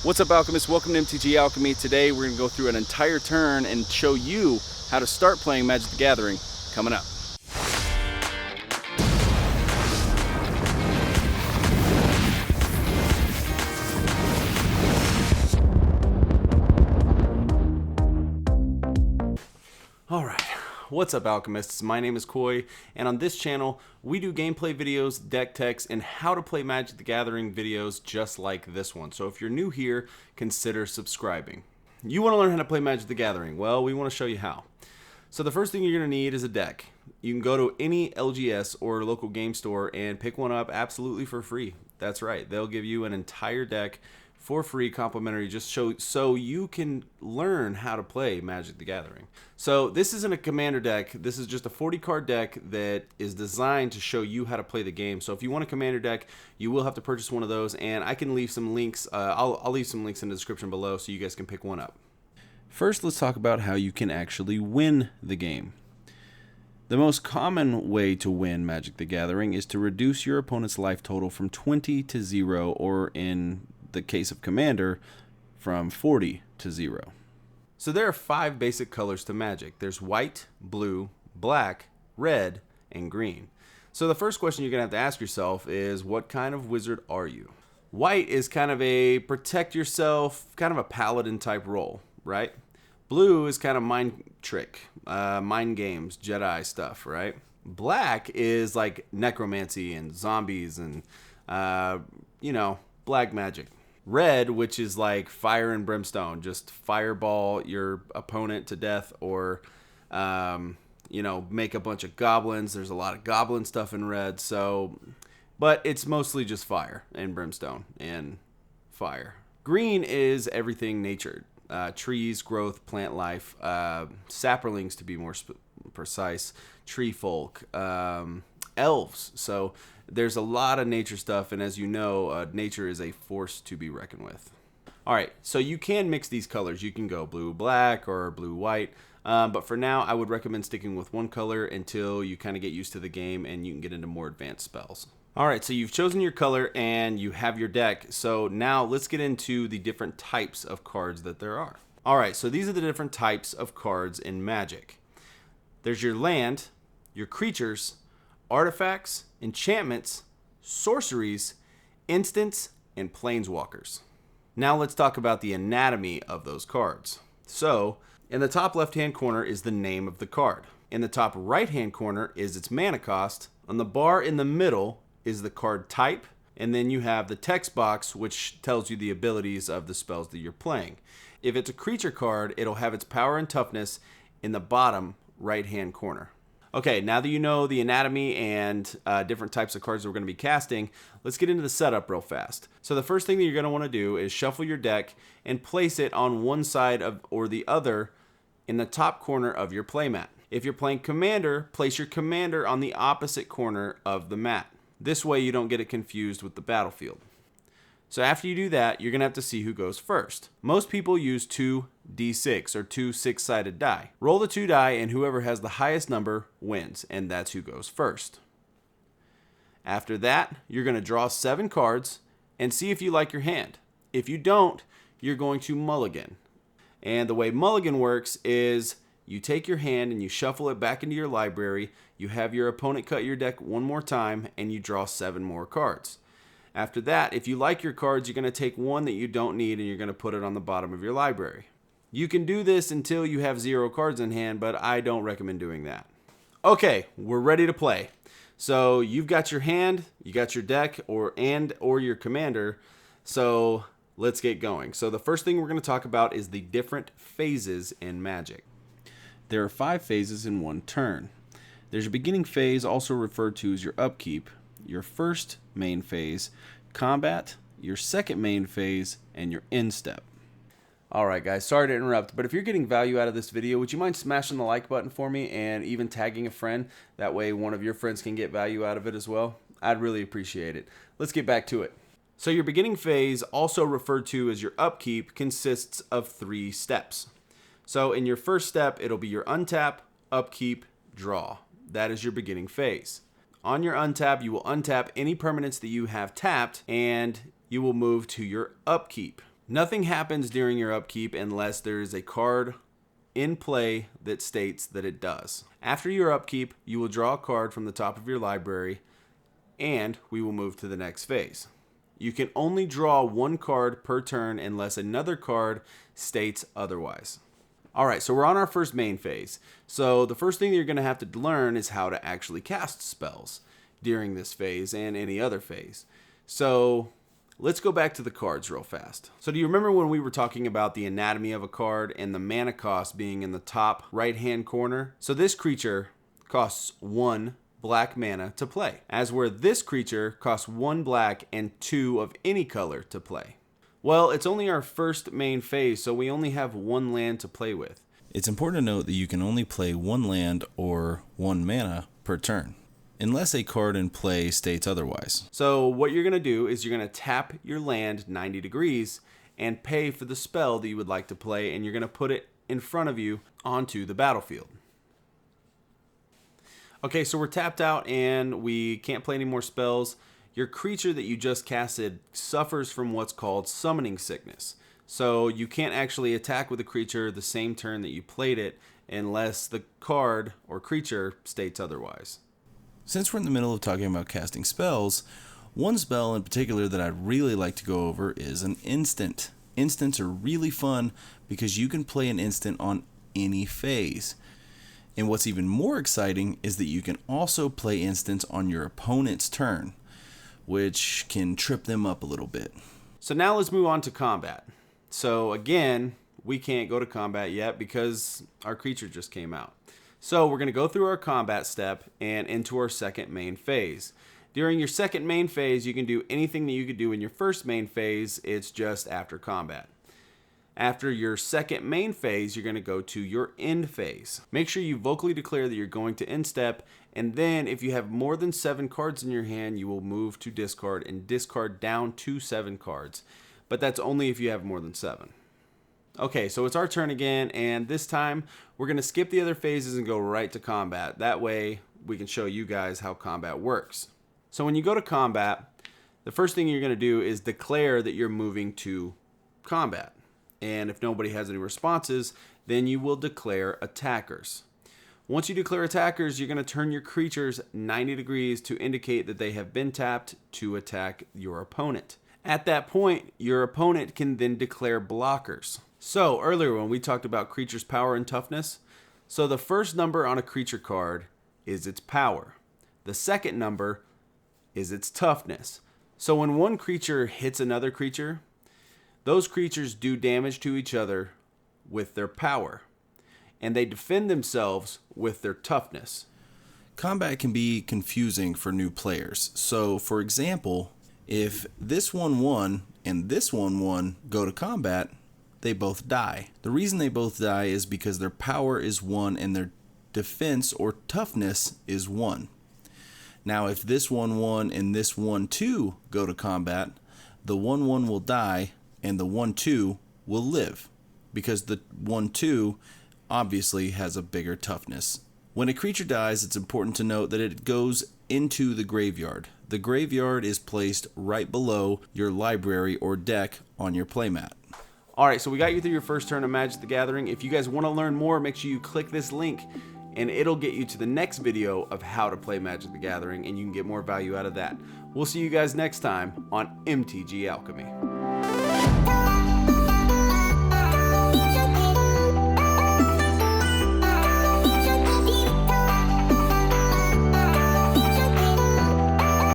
What's up, Alchemists? Welcome to MTG Alchemy. Today we're going to go through an entire turn and show you how to start playing Magic the Gathering. Coming up. Alright, what's up, Alchemists? My name is Koi, and on this channel we do gameplay videos, deck techs, and how to play Magic the Gathering videos just like this one. So if you're new here, consider subscribing. You want to learn how to play Magic the Gathering? Well, we want to show you how. So the first thing you're going to need is a deck. You can go to any LGS or local game store and pick one up absolutely for free. That's right, they'll give you an entire deck for free, complimentary, just so you can learn how to play Magic the Gathering. So this isn't a commander deck. This is just a 40 card deck that is designed to show you how to play the game. So if you want a commander deck, you will have to purchase one of those, and I can leave some links. I'll leave some links in the description below so you guys can pick one up. First, let's talk about how you can actually win the game. The most common way to win Magic the Gathering is to reduce your opponent's life total from 20 to 0, or in the case of Commander, from 40 to 0. So there are 5 basic colors to Magic. There's white, blue, black, red, and green. So the first question you're going to have to ask yourself is, what kind of wizard are you? White is kind of a protect yourself, kind of a paladin type role, right? Blue is kind of mind trick, mind games, Jedi stuff, right? Black is like necromancy and zombies and, black magic. Red, which is like fire and brimstone, just fireball your opponent to death, or, make a bunch of goblins. There's a lot of goblin stuff in red, but it's mostly just fire and brimstone and fire. Green is everything nature. Trees, growth, plant life, sapperlings to be more precise, tree folk, elves. So there's a lot of nature stuff, and as you know, nature is a force to be reckoned with. Alright, so you can mix these colors. You can go blue-black or blue-white, but for now I would recommend sticking with one color until you kind of get used to the game and you can get into more advanced spells. Alright, so you've chosen your color and you have your deck, so now let's get into the different types of cards that there are. Alright, so these are the different types of cards in Magic. There's your land, your creatures, artifacts, enchantments, sorceries, instants, and planeswalkers. Now let's talk about the anatomy of those cards. So, in the top left-hand corner is the name of the card. In the top right-hand corner is its mana cost. On the bar in the middle is the card type, and then you have the text box, which tells you the abilities of the spells that you're playing. If it's a creature card, it'll have its power and toughness in the bottom right-hand corner. Okay, now that you know the anatomy and different types of cards that we're going to be casting, let's get into the setup real fast. So the first thing that you're going to want to do is shuffle your deck and place it on one side or the other in the top corner of your playmat. If you're playing Commander, place your Commander on the opposite corner of the mat. This way you don't get it confused with the battlefield. So after you do that, you're going to have to see who goes first. Most people use 2d6 or 2 6-sided die. Roll the 2 die, and whoever has the highest number wins, and that's who goes first. After that, you're going to draw 7 cards and see if you like your hand. If you don't, you're going to mulligan. And the way mulligan works is you take your hand and you shuffle it back into your library, you have your opponent cut your deck one more time, and you draw 7 more cards. After that, if you like your cards, you're going to take one that you don't need and you're going to put it on the bottom of your library. You can do this until you have 0 cards in hand, but I don't recommend doing that. Okay, we're ready to play. So you've got your hand, you got your deck, or your commander, so let's get going. So the first thing we're going to talk about is the different phases in Magic. There are 5 phases in one turn. There's your beginning phase, also referred to as your upkeep, your first main phase, combat, your second main phase, and your end step. Alright guys, sorry to interrupt, but if you're getting value out of this video, would you mind smashing the like button for me and even tagging a friend? That way one of your friends can get value out of it as well. I'd really appreciate it. Let's get back to it. So your beginning phase, also referred to as your upkeep, consists of 3 steps. So in your first step, it'll be your untap, upkeep, draw. That is your beginning phase. On your untap, you will untap any permanents that you have tapped, and you will move to your upkeep. Nothing happens during your upkeep unless there is a card in play that states that it does. After your upkeep, you will draw a card from the top of your library, and we will move to the next phase. You can only draw one card per turn unless another card states otherwise. Alright, so we're on our first main phase. So the first thing you're going to have to learn is how to actually cast spells during this phase and any other phase. So let's go back to the cards real fast. So do you remember when we were talking about the anatomy of a card and the mana cost being in the top right hand corner? So this creature costs 1 black mana to play, as where this creature costs 1 black and 2 of any color to play. Well, it's only our first main phase, so we only have 1 land to play with. It's important to note that you can only play 1 land or 1 mana per turn, unless a card in play states otherwise. So what you're going to do is you're going to tap your land 90 degrees and pay for the spell that you would like to play, and you're going to put it in front of you onto the battlefield. Okay, so we're tapped out and we can't play any more spells. Your creature that you just casted suffers from what's called summoning sickness. So you can't actually attack with a creature the same turn that you played it unless the card or creature states otherwise. Since we're in the middle of talking about casting spells, one spell in particular that I'd really like to go over is an instant. Instants are really fun because you can play an instant on any phase. And what's even more exciting is that you can also play instants on your opponent's turn, which can trip them up a little bit. So now let's move on to combat. So again, we can't go to combat yet because our creature just came out. So we're going to go through our combat step and into our second main phase. During your second main phase, you can do anything that you could do in your first main phase. It's just after combat. After your second main phase, you're going to go to your end phase. Make sure you vocally declare that you're going to end step, and then if you have more than 7 cards in your hand, you will move to discard and discard down to 7 cards. But that's only if you have more than 7. Okay, so it's our turn again, and this time we're going to skip the other phases and go right to combat. That way we can show you guys how combat works. So when you go to combat, the first thing you're going to do is declare that you're moving to combat. And if nobody has any responses, then you will declare attackers. Once you declare attackers, you're going to turn your creatures 90 degrees to indicate that they have been tapped to attack your opponent. At that point, your opponent can then declare blockers. So earlier when we talked about creatures' power and toughness, so the first number on a creature card is its power. The second number is its toughness. So when one creature hits another creature, those creatures do damage to each other with their power, and they defend themselves with their toughness. Combat can be confusing for new players. So, for example, if this 1/1 and this 1/1 go to combat, they both die. The reason they both die is because their power is 1 and their defense or toughness is 1. Now, if this 1/1 and this 1/2 go to combat, the 1/1 will die and the 1/2 will live, because the 1/2 obviously has a bigger toughness. When a creature dies, it's important to note that it goes into the graveyard. The graveyard is placed right below your library or deck on your playmat. Alright, so we got you through your first turn of Magic the Gathering. If you guys want to learn more, make sure you click this link and it'll get you to the next video of how to play Magic the Gathering, and you can get more value out of that. We'll see you guys next time on MTG Alchemy.